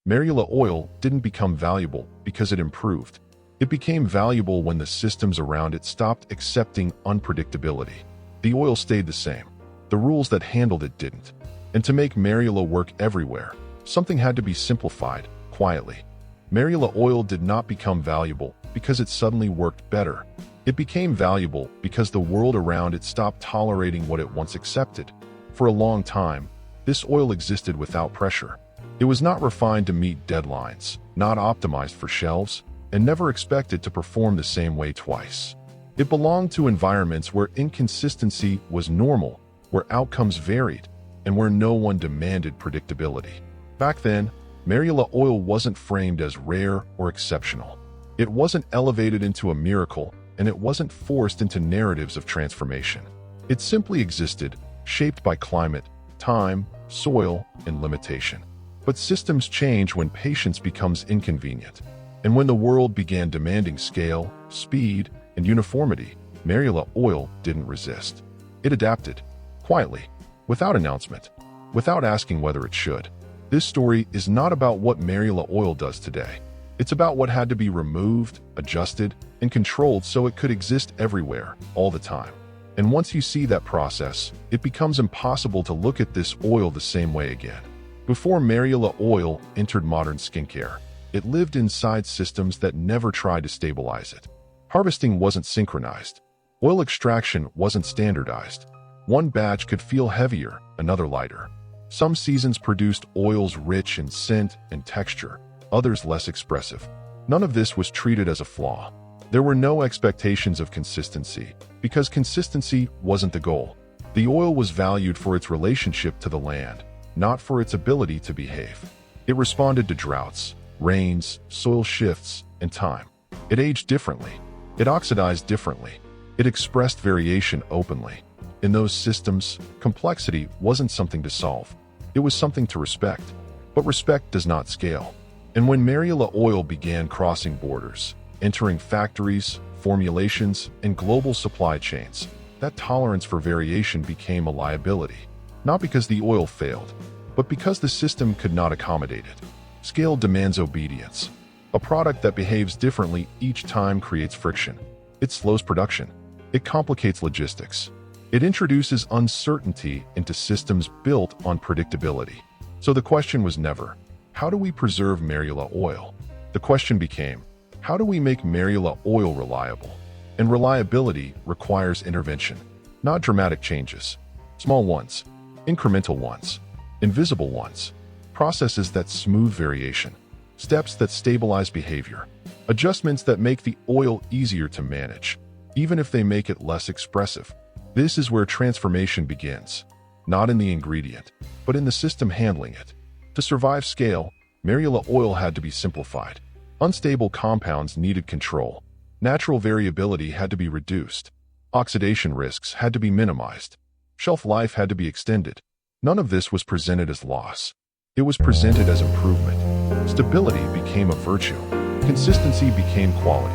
Marula oil didn't become valuable because it improved. It became valuable when the systems around it stopped accepting unpredictability. The oil stayed the same. The rules that handled it didn't. And to make Marula work everywhere, something had to be simplified, quietly. Marula oil did not become valuable because it suddenly worked better. It became valuable because the world around it stopped tolerating what it once accepted. For a long time, this oil existed without pressure. It was not refined to meet deadlines, not optimized for shelves, and never expected to perform the same way twice. It belonged to environments where inconsistency was normal, where outcomes varied, and where no one demanded predictability. Back then, Marula oil wasn't framed as rare or exceptional. It wasn't elevated into a miracle, and it wasn't forced into narratives of transformation. It simply existed, shaped by climate, time, soil, and limitation. But systems change when patience becomes inconvenient. And when the world began demanding scale, speed, and uniformity, Marula oil didn't resist. It adapted, quietly, without announcement, without asking whether it should. This story is not about what Marula oil does today. It's about what had to be removed, adjusted, and controlled so it could exist everywhere, all the time. And once you see that process, it becomes impossible to look at this oil the same way again. Before Marula oil entered modern skincare, it lived inside systems that never tried to stabilize it. Harvesting wasn't synchronized. Oil extraction wasn't standardized. One batch could feel heavier, another lighter. Some seasons produced oils rich in scent and texture, others less expressive. None of this was treated as a flaw. There were no expectations of consistency, because consistency wasn't the goal. The oil was valued for its relationship to the land, not for its ability to behave. It responded to droughts, rains, soil shifts, and time. It aged differently. It oxidized differently. It expressed variation openly. In those systems, complexity wasn't something to solve. It was something to respect. But respect does not scale. And when Marula oil began crossing borders, entering factories, formulations, and global supply chains, that tolerance for variation became a liability. Not because the oil failed, but because the system could not accommodate it. Scale demands obedience. A product that behaves differently each time creates friction. It slows production. It complicates logistics. It introduces uncertainty into systems built on predictability. So the question was never, how do we preserve Marula oil? The question became, how do we make Marula oil reliable? And reliability requires intervention, not dramatic changes. Small ones, incremental ones, invisible ones, processes that smooth variation, steps that stabilize behavior, adjustments that make the oil easier to manage, even if they make it less expressive. This is where transformation begins, not in the ingredient, but in the system handling it. To survive scale, Marula oil had to be simplified. Unstable compounds needed control. Natural variability had to be reduced. Oxidation risks had to be minimized. Shelf life had to be extended. None of this was presented as loss. It was presented as improvement. Stability became a virtue. Consistency became quality.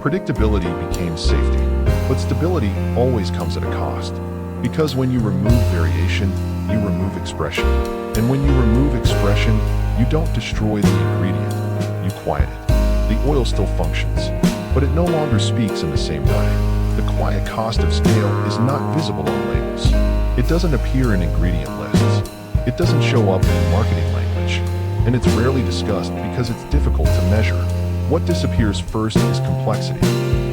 Predictability became safety. But stability always comes at a cost. Because when you remove variation, you remove expression. And when you remove expression, you don't destroy the ingredient, you quiet it. The oil still functions, but it no longer speaks in the same way. The quiet cost of scale is not visible on labels. It doesn't appear in ingredient lists. It doesn't show up in marketing language. And it's rarely discussed because it's difficult to measure. What disappears first is complexity,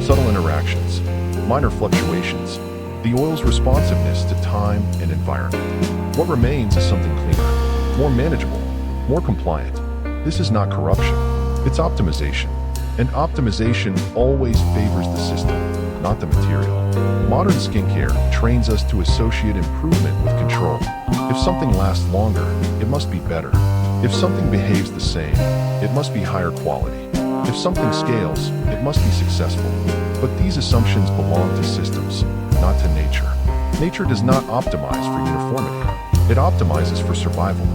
subtle interactions, minor fluctuations, the oil's responsiveness to time and environment. What remains is something cleaner, more manageable, more compliant. This is not corruption, it's optimization. And optimization always favors the system, not the material. Modern skincare trains us to associate improvement with control. If something lasts longer, it must be better. If something behaves the same, it must be higher quality. If something scales, it must be successful. But these assumptions belong to systems, not to nature. Nature does not optimize for uniformity. It optimizes for survival.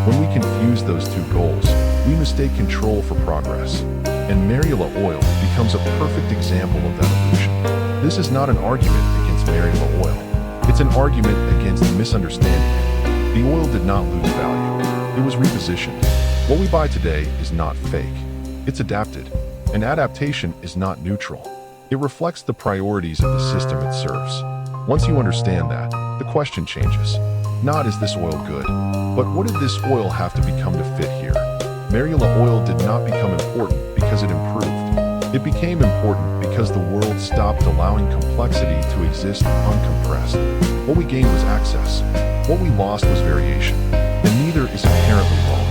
When we confuse those two goals, we mistake control for progress. And Marula oil becomes a perfect example of that illusion. This is not an argument against Marula oil. It's an argument against misunderstanding it. The oil did not lose value. It was repositioned. What we buy today is not fake. It's adapted. An adaptation is not neutral. It reflects the priorities of the system it serves. Once you understand that, the question changes. Not is this oil good, but what did this oil have to become to fit here? Marula oil did not become important because it improved. It became important because the world stopped allowing complexity to exist uncompressed. What we gained was access. What we lost was variation. And neither is inherently wrong.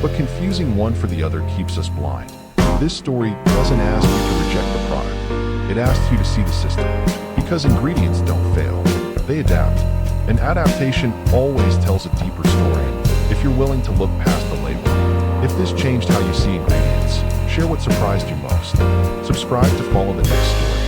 But confusing one for the other keeps us blind. This story doesn't ask you to reject the product. It asks you to see the system. Because ingredients don't fail. They adapt. An adaptation always tells a deeper story if you're willing to look past the label. If this changed how you see ingredients, share what surprised you most. Subscribe to follow the next story.